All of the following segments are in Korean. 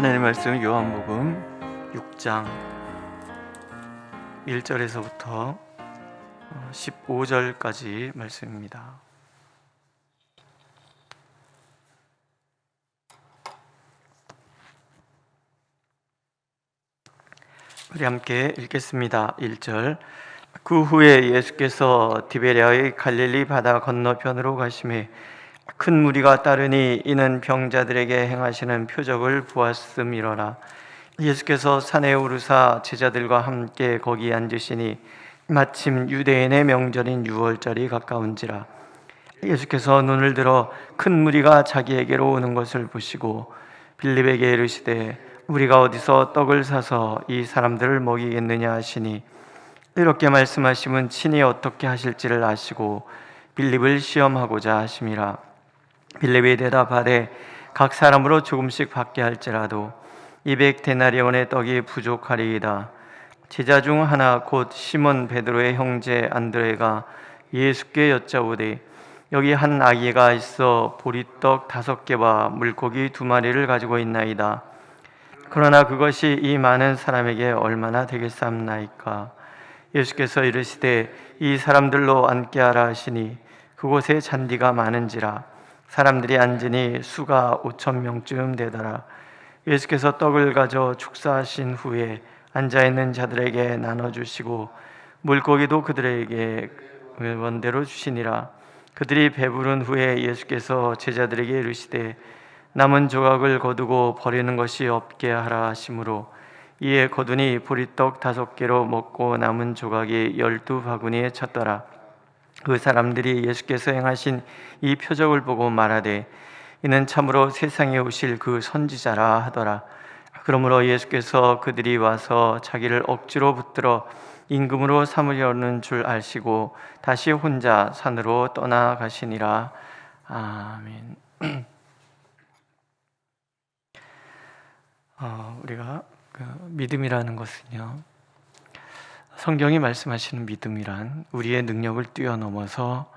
하나님의 말씀 요한복음 6장 1절에서부터 15절까지 말씀입니다. 우리 함께 읽겠습니다. 1절. 그 후에 예수께서 디베랴의 갈릴리 바다 건너편으로 가시매 큰 무리가 따르니 이는 병자들에게 행하시는 표적을 보았음이로라. 예수께서 산에 오르사 제자들과 함께 거기 앉으시니 마침 유대인의 명절인 유월절이 가까운지라. 예수께서 눈을 들어 큰 무리가 자기에게로 오는 것을 보시고 빌립에게 이르시되 우리가 어디서 떡을 사서 이 사람들을 먹이겠느냐 하시니, 이렇게 말씀하시면 친히 어떻게 하실지를 아시고 빌립을 시험하고자 하심이라. 빌립이 대답하되 각 사람으로 조금씩 받게 할지라도 200데나리온의 떡이 부족하리이다. 제자 중 하나 곧 시몬 베드로의 형제 안드레가 예수께 여짜오되 여기 한 아기가 있어 보리떡 5개와 물고기 2마리를 가지고 있나이다. 그러나 그것이 이 많은 사람에게 얼마나 되겠사옵나이까. 예수께서 이르시되 이 사람들로 앉게 하라 하시니 그곳에 잔디가 많은지라. 사람들이 앉으니 수가 5,000명쯤 되더라. 예수께서 떡을 가져 축사하신 후에 앉아있는 자들에게 나눠주시고 물고기도 그들에게 원대로 주시니라. 그들이 배부른 후에 예수께서 제자들에게 이르시되 남은 조각을 거두고 버리는 것이 없게 하라 하시므로 이에 거두니 보리떡 5개로 먹고 남은 조각이 12바구니에 찼더라. 그 사람들이 예수께서 행하신 이 표적을 보고 말하되 이는 참으로 세상에 오실 그 선지자라 하더라. 그러므로 예수께서 그들이 와서 자기를 억지로 붙들어 임금으로 삼으려는 줄 아시고 다시 혼자 산으로 떠나가시니라. 아멘. 우리가 믿음이라는 것은요, 성경이 말씀하시는 믿음이란 우리의 능력을 뛰어넘어서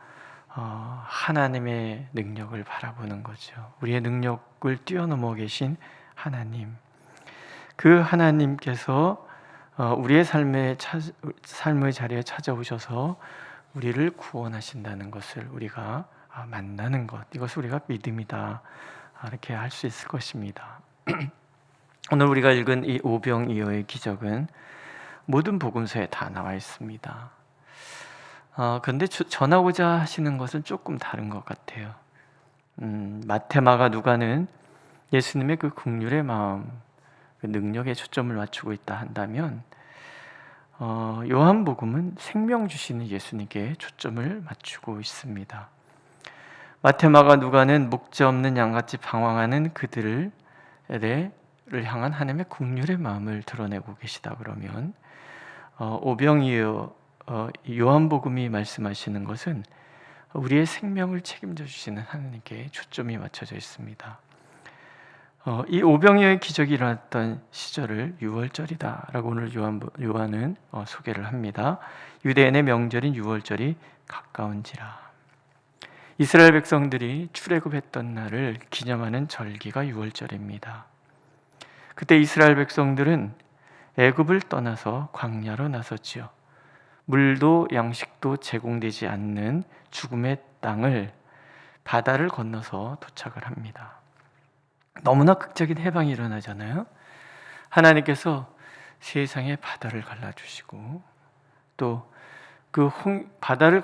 하나님의 능력을 바라보는 거죠. 우리의 능력을 뛰어넘어 계신 하나님, 그 하나님께서 우리의 삶의 자리에 찾아오셔서 우리를 구원하신다는 것을 우리가 만나는 것, 이것을 우리가 믿음이다, 이렇게 할 수 있을 것입니다. 오늘 우리가 읽은 이 오병이어의 기적은 모든 복음서에 다 나와 있습니다. 그런데 전하고자 하시는 것은 조금 다른 것 같아요. 마태, 마가, 누가는 예수님의 그 긍휼의 마음, 그 능력에 초점을 맞추고 있다 한다면 요한복음은 생명 주시는 예수님께 초점을 맞추고 있습니다. 마태, 마가, 누가는 목자 없는 양같이 방황하는 그들을 향한 하나님의 긍휼의 마음을 드러내고 계시다 그러면, 오병이어 요한복음이 말씀하시는 것은 우리의 생명을 책임져 주시는 하나님께 초점이 맞춰져 있습니다. 이 오병이어의 기적이 일어났던 시절을 유월절이다라고 오늘 요한은 소개를 합니다. 유대인의 명절인 유월절이 가까운지라. 이스라엘 백성들이 출애굽했던 날을 기념하는 절기가 유월절입니다. 그때 이스라엘 백성들은 애굽을 떠나서 광야로 나섰지요. 물도 양식도 제공되지 않는 죽음의 땅을, 바다를 건너서 도착을 합니다. 너무나 극적인 해방이 일어나잖아요. 하나님께서 세상에 바다를 갈라주시고 또 그 바다를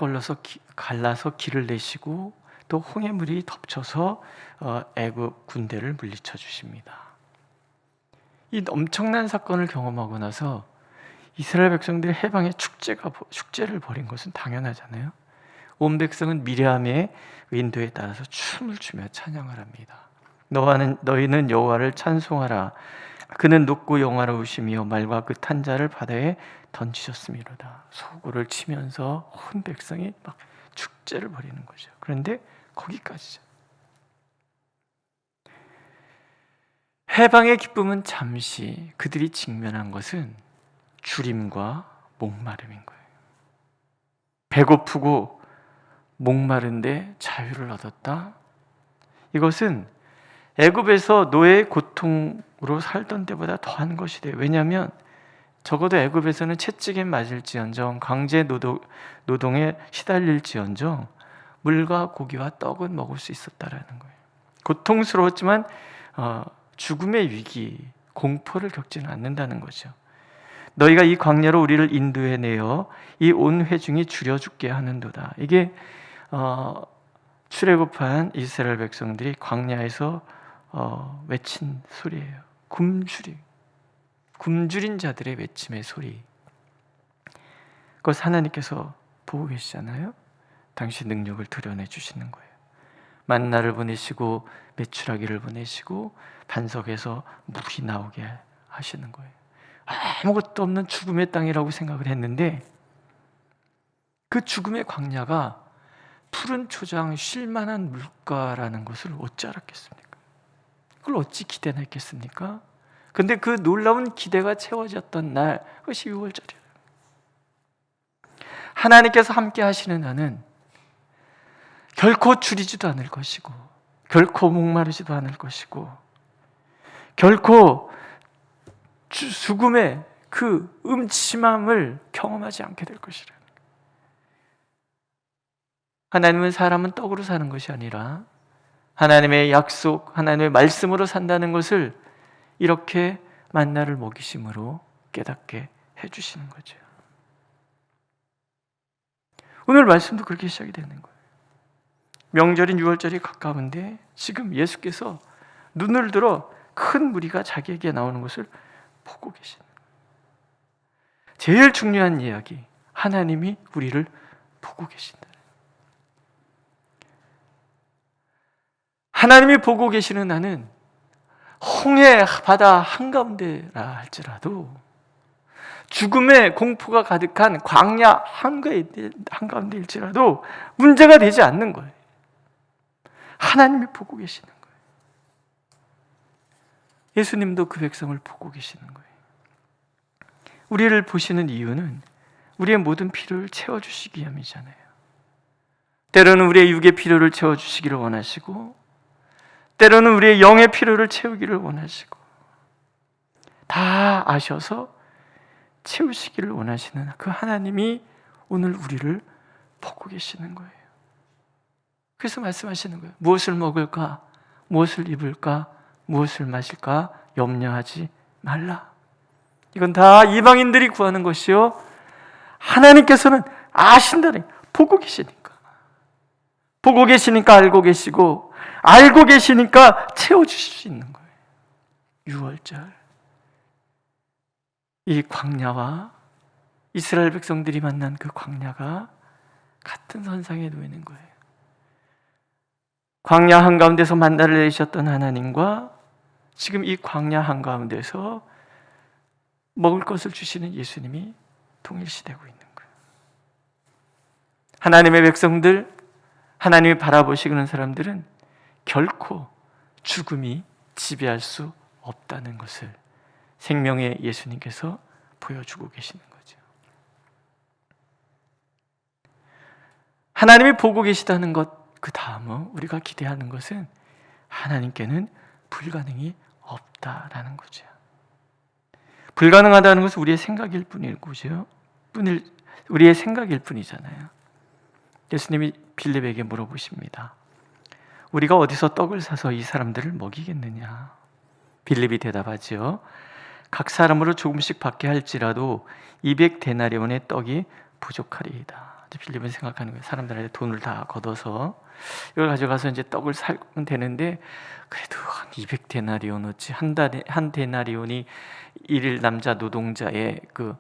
갈라서 길을 내시고 또 홍해물이 덮쳐서 애굽 군대를 물리쳐 주십니다. 이 엄청난 사건을 경험하고 나서 이스라엘 백성들이 해방의 축제를 벌인 것은 당연하잖아요. 온 백성은 미리암의 인도에 따라서 춤을 추며 찬양을 합니다. 너희는 여호와를 찬송하라. 그는 높고 영화로우시며 말과 그 탄 자를 바다에 던지셨음이로다. 소고를 치면서 온 백성이 막 축제를 벌이는 거죠. 그런데 거기까지죠. 해방의 기쁨은 잠시, 그들이 직면한 것은 주림과 목마름인 거예요. 배고프고 목마른데 자유를 얻었다. 이것은 애굽에서 노예의 고통으로 살던 때보다 더한 것이 돼요. 왜냐하면 적어도 애굽에서는 채찍에 맞을지언정 강제 노동에 시달릴지언정 물과 고기와 떡은 먹을 수 있었다라는 거예요. 고통스러웠지만 죽음의 위기, 공포를 겪지는 않는다는 거죠. 너희가 이 광야로 우리를 인도해내어 이 온 회중이 줄여 죽게 하는도다. 이게 출애굽한 이스라엘 백성들이 광야에서 외친 소리예요. 굶주린 자들의 외침의 소리. 그것 하나님께서 보고 계시잖아요. 당신 능력을 드러내 주시는 거예요. 만나를 보내시고 메추라기를 보내시고 반석에서 물이 나오게 하시는 거예요. 아무것도 없는 죽음의 땅이라고 생각을 했는데 그 죽음의 광야가 푸른 초장 쉴만한 물가라는 것을 어찌 알았겠습니까? 그걸 어찌 기대나 했겠습니까? 근데 그 놀라운 기대가 채워졌던 날, 그것이 6월절이에요. 하나님께서 함께 하시는 나는 결코 줄이지도 않을 것이고 결코 목마르지도 않을 것이고 결코 죽음의 그 음침함을 경험하지 않게 될 것이라. 하나님은 사람은 떡으로 사는 것이 아니라 하나님의 약속, 하나님의 말씀으로 산다는 것을 이렇게 만나를 먹이심으로 깨닫게 해주시는 거죠. 오늘 말씀도 그렇게 시작이 되는 거예요. 명절인 6월절이 가까운데 지금 예수께서 눈을 들어 큰 무리가 자기에게 나오는 것을 보고 계시는 거예요. 제일 중요한 이야기, 하나님이 우리를 보고 계신다. 하나님이 보고 계시는 나는 홍해 바다 한가운데라 할지라도 죽음의 공포가 가득한 광야 한가운데일지라도 문제가 되지 않는 거예요. 하나님이 보고 계시는 거예요. 예수님도 그 백성을 보고 계시는 거예요. 우리를 보시는 이유는 우리의 모든 필요를 채워주시기 위함이잖아요. 때로는 우리의 육의 필요를 채워주시기를 원하시고 때로는 우리의 영의 필요를 채우기를 원하시고 다 아셔서 채우시기를 원하시는 그 하나님이 오늘 우리를 보고 계시는 거예요. 그래서 말씀하시는 거예요. 무엇을 먹을까? 무엇을 입을까? 무엇을 마실까? 염려하지 말라. 이건 다 이방인들이 구하는 것이요, 하나님께서는 아신다는, 보고 계시니까. 보고 계시니까 알고 계시고, 알고 계시니까 채워주실 수 있는 거예요. 6월절, 이 광야와 이스라엘 백성들이 만난 그 광야가 같은 선상에 놓이는 거예요. 광야 한가운데서 만나를 내리셨던 하나님과 지금 이 광야 한가운데서 먹을 것을 주시는 예수님이 동일시되고 있는 거예요. 하나님의 백성들, 하나님이 바라보시는 사람들은 결코 죽음이 지배할 수 없다는 것을 생명의 예수님께서 보여주고 계시는 거죠. 하나님이 보고 계시다는 것, 그 다음은 우리가 기대하는 것은 하나님께는 불가능이 없다라는 거죠. 불가능하다는 것은 우리의 생각일 뿐이죠. 우리의 생각일 뿐이잖아요. 예수님이 빌립에게 물어보십니다. 우리가 어디서 떡을 사서 이 사람들을 먹이겠느냐? 빌립이 대답하지요. 각 사람으로 조금씩 받게 할지라도 200데나리온의 떡이 부족하리이다. 빌립은 생각하는 거예요. 사람들한테 돈을 다 걷어서 이걸 가져가서 이제 떡을 사면 되는데, 그래도 한 200데나리온어치, 한 데나리온이 일일 남자 노동자의 그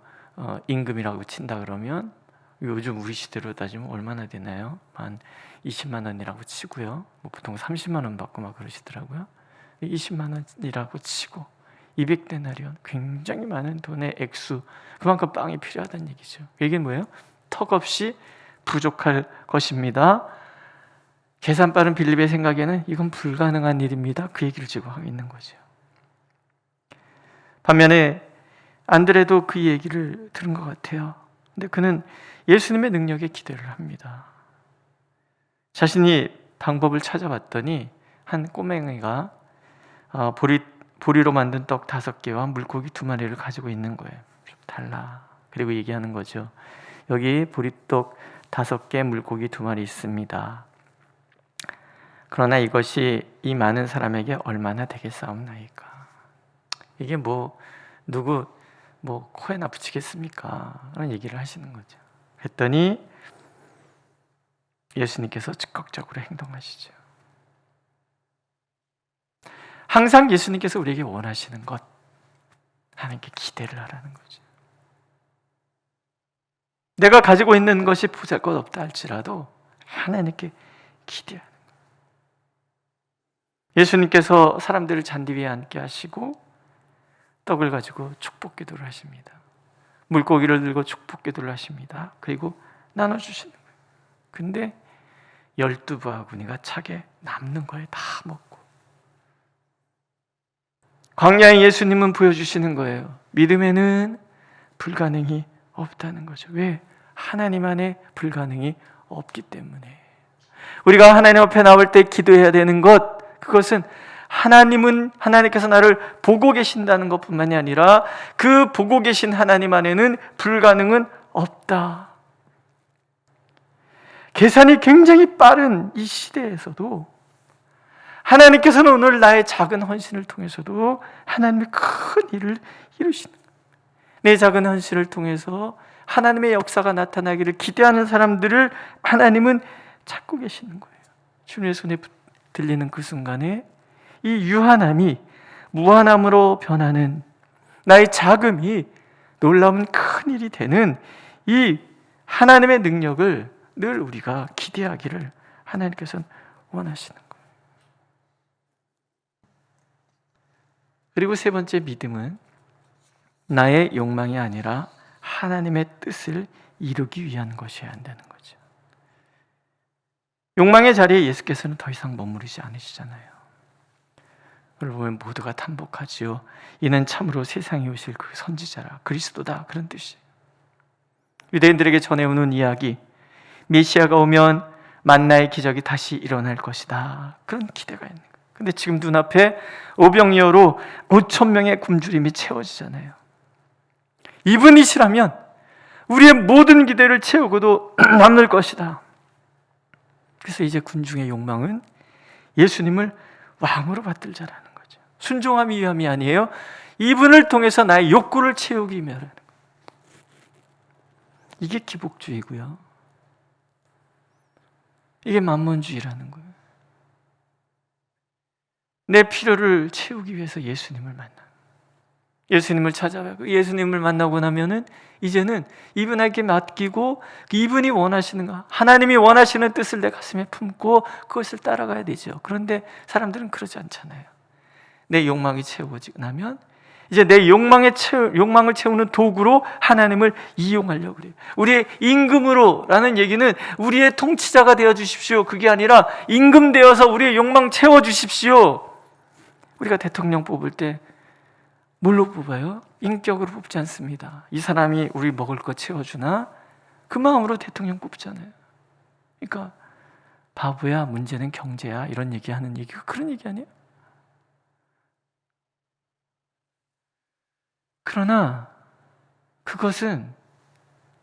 임금이라고 친다 그러면 요즘 우리 시대로 따지면 얼마나 되나요? 한 20만 원이라고 치고요. 뭐 보통 30만 원 받고 막 그러시더라고요. 20만 원이라고 치고 200데나리온, 굉장히 많은 돈의 액수, 그만큼 빵이 필요하다는 얘기죠. 이게 뭐예요? 턱없이 부족할 것입니다. 계산 빠른 빌립의 생각에는 이건 불가능한 일입니다. 그 얘기를 지금 하고 있는 거죠. 반면에 안드레도 그 얘기를 들은 것 같아요. 근데 그는 예수님의 능력에 기대를 합니다. 자신이 방법을 찾아봤더니 한 꼬맹이가 보리로 만든 떡 5개와 물고기 2마리를 가지고 있는 거예요. 좀 달라. 그리고 얘기하는 거죠. 여기 보리떡 5개, 물고기 2마리 있습니다. 그러나 이것이 이 많은 사람에게 얼마나 되겠사옵나이까. 이게 누구 코에나 붙이겠습니까? 그런 얘기를 하시는 거죠. 그랬더니 예수님께서 즉각적으로 행동하시죠. 항상 예수님께서 우리에게 원하시는 것, 하나님께 기대를 하라는 거죠. 내가 가지고 있는 것이 보잘것없다 할지라도 하나님께 기대하는 거예요. 예수님께서 사람들을 잔디 위에 앉게 하시고 떡을 가지고 축복 기도를 하십니다. 물고기를 들고 축복 기도를 하십니다. 그리고 나눠주시는 거예요. 근데 12부하구니가 차게 남는 거에 다 먹고, 광야의 예수님은 보여주시는 거예요. 믿음에는 불가능이 없다는 거죠. 왜? 하나님 안에 불가능이 없기 때문에. 우리가 하나님 앞에 나올 때 기도해야 되는 것, 그것은 하나님께서 나를 보고 계신다는 것뿐만이 아니라 그 보고 계신 하나님 안에는 불가능은 없다. 계산이 굉장히 빠른 이 시대에서도 하나님께서는 오늘 나의 작은 헌신을 통해서도 하나님의 큰 일을 이루시는 거예요. 내 작은 헌신을 통해서 하나님의 역사가 나타나기를 기대하는 사람들을 하나님은 찾고 계시는 거예요. 주님의 손에 들리는 그 순간에 이 유한함이 무한함으로 변하는, 나의 작음이 놀라운 큰 일이 되는 이 하나님의 능력을 늘 우리가 기대하기를 하나님께서는 원하시는 거예요. 그리고 세 번째 믿음은 나의 욕망이 아니라 하나님의 뜻을 이루기 위한 것이어야 한다는 거죠. 욕망의 자리에 예수께서는 더 이상 머무르지 않으시잖아요. 그걸 보면 모두가 탐복하지요. 이는 참으로 세상에 오실 그 선지자라, 그리스도다, 그런 뜻이에요. 유대인들에게 전해오는 이야기, 메시아가 오면 만나의 기적이 다시 일어날 것이다, 그런 기대가 있는 거예요. 근데 지금 눈앞에 오병이어로 5,000명의 굶주림이 채워지잖아요. 이분이시라면 우리의 모든 기대를 채우고도 남을 것이다. 그래서 이제 군중의 욕망은 예수님을 왕으로 받들자라는 거죠. 순종함이 위함이 아니에요. 이분을 통해서 나의 욕구를 채우기 위함이라는 거예요. 이게 기복주의고요. 이게 만몬주의라는 거예요. 내 필요를 채우기 위해서 예수님을 만나, 예수님을 찾아가고 예수님을 만나고 나면은 이제는 이분에게 맡기고 이분이 원하시는 거, 하나님이 원하시는 뜻을 내 가슴에 품고 그것을 따라가야 되죠. 그런데 사람들은 그러지 않잖아요. 내 욕망이 채워지고 나면 이제 내 욕망을 채우는 도구로 하나님을 이용하려고 그래요. 우리의 임금으로라는 얘기는 우리의 통치자가 되어 주십시오, 그게 아니라 임금 되어서 우리의 욕망 채워 주십시오. 우리가 대통령 뽑을 때 뭘로 뽑아요? 인격으로 뽑지 않습니다. 이 사람이 우리 먹을 거 채워주나? 그 마음으로 대통령 뽑잖아요. 그러니까 바보야, 문제는 경제야, 이런 얘기하는 얘기가 그런 얘기 아니에요? 그러나 그것은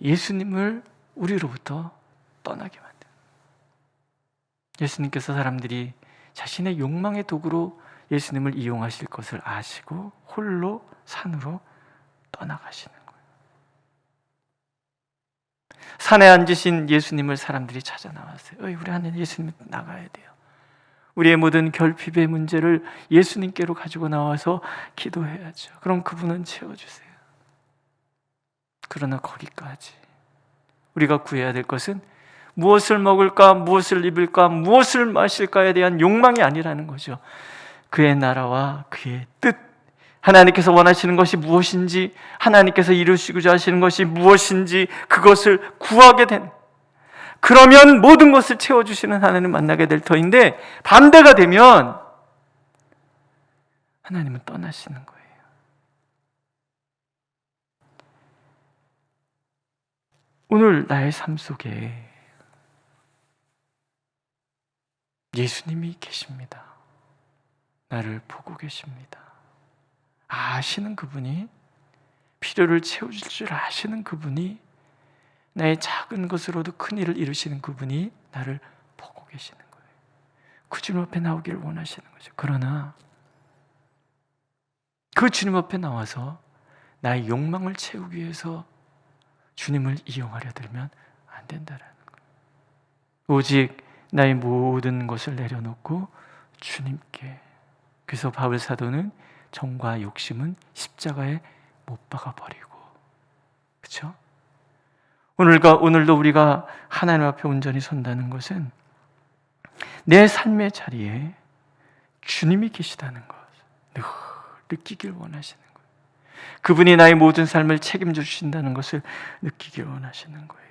예수님을 우리로부터 떠나게 만드는, 예수님께서 사람들이 자신의 욕망의 도구로 예수님을 이용하실 것을 아시고 홀로 산으로 떠나가시는 거예요. 산에 앉으신 예수님을 사람들이 찾아 나왔어요. 우리 하나님 예수님 나가야 돼요. 우리의 모든 결핍의 문제를 예수님께로 가지고 나와서 기도해야죠. 그럼 그분은 채워주세요. 그러나 거기까지 우리가 구해야 될 것은 무엇을 먹을까, 무엇을 입을까, 무엇을 마실까에 대한 욕망이 아니라는 거죠. 그의 나라와 그의 뜻, 하나님께서 원하시는 것이 무엇인지, 하나님께서 이루시고자 하시는 것이 무엇인지 그것을 구하게 된, 그러면 모든 것을 채워주시는 하나님을 만나게 될 터인데, 반대가 되면 하나님은 떠나시는 거예요. 오늘 나의 삶 속에 예수님이 계십니다. 나를 보고 계십니다. 아시는 그분이, 필요를 채워줄 줄 아시는 그분이, 나의 작은 것으로도 큰 일을 이루시는 그분이 나를 보고 계시는 거예요. 그 주님 앞에 나오기를 원하시는 거죠. 그러나 그 주님 앞에 나와서 나의 욕망을 채우기 위해서 주님을 이용하려 들면 안 된다라는 거예요. 오직 나의 모든 것을 내려놓고 주님께. 그래서 바울 사도는 정과 욕심은 십자가에 못 박아 버리고, 그렇죠? 오늘도 우리가 하나님 앞에 온전히 선다는 것은 내 삶의 자리에 주님이 계시다는 것을 늘 느끼길 원하시는 거예요. 그분이 나의 모든 삶을 책임져 주신다는 것을 느끼길 원하시는 거예요.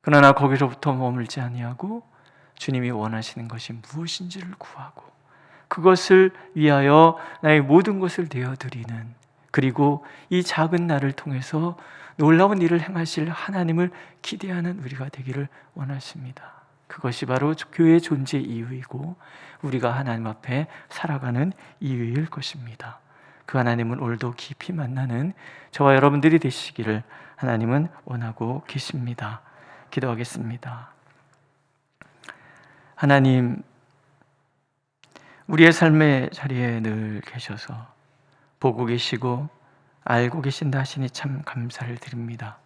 그러나 거기로부터 머물지 아니하고 주님이 원하시는 것이 무엇인지를 구하고 그것을 위하여 나의 모든 것을 내어드리는, 그리고 이 작은 나를 통해서 놀라운 일을 행하실 하나님을 기대하는 우리가 되기를 원하십니다. 그것이 바로 교회의 존재 이유이고 우리가 하나님 앞에 살아가는 이유일 것입니다. 그 하나님은 오늘도 깊이 만나는 저와 여러분들이 되시기를 하나님은 원하고 계십니다. 기도하겠습니다. 하나님, 우리의 삶의 자리에 늘 계셔서 보고 계시고 알고 계신다 하시니 참 감사를 드립니다.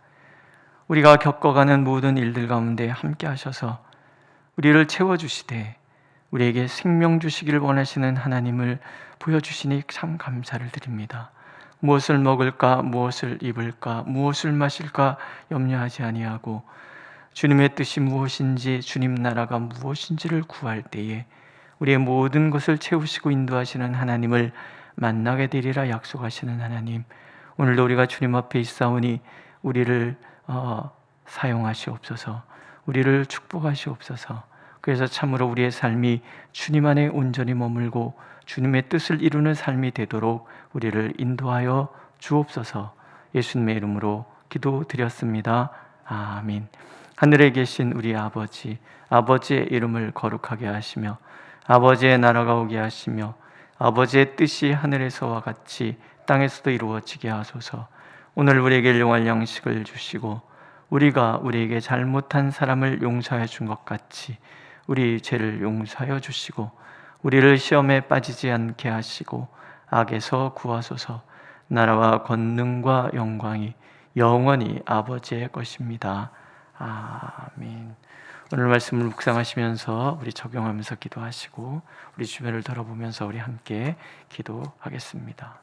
우리가 겪어가는 모든 일들 가운데 함께 하셔서 우리를 채워주시되 우리에게 생명 주시기를 원하시는 하나님을 보여주시니 참 감사를 드립니다. 무엇을 먹을까, 무엇을 입을까, 무엇을 마실까 염려하지 아니하고 주님의 뜻이 무엇인지, 주님 나라가 무엇인지를 구할 때에 우리의 모든 것을 채우시고 인도하시는 하나님을 만나게 되리라 약속하시는 하나님, 오늘도 우리가 주님 앞에 있사오니 우리를 사용하시옵소서, 우리를 축복하시옵소서. 그래서 참으로 우리의 삶이 주님 안에 온전히 머물고 주님의 뜻을 이루는 삶이 되도록 우리를 인도하여 주옵소서. 예수님의 이름으로 기도드렸습니다. 아멘. 하늘에 계신 우리 아버지, 아버지의 이름을 거룩하게 하시며 아버지의 나라가 오게 하시며 아버지의 뜻이 하늘에서와 같이 땅에서도 이루어지게 하소서. 오늘 우리에게 일용할 양식을 주시고 우리가 우리에게 잘못한 사람을 용서해 준 것 같이 우리 죄를 용서하여 주시고 우리를 시험에 빠지지 않게 하시고 악에서 구하소서. 나라와 권능과 영광이 영원히 아버지의 것입니다. 아멘. 오늘 말씀을 묵상하시면서 우리 적용하면서 기도하시고 우리 주변을 돌아보면서 우리 함께 기도하겠습니다.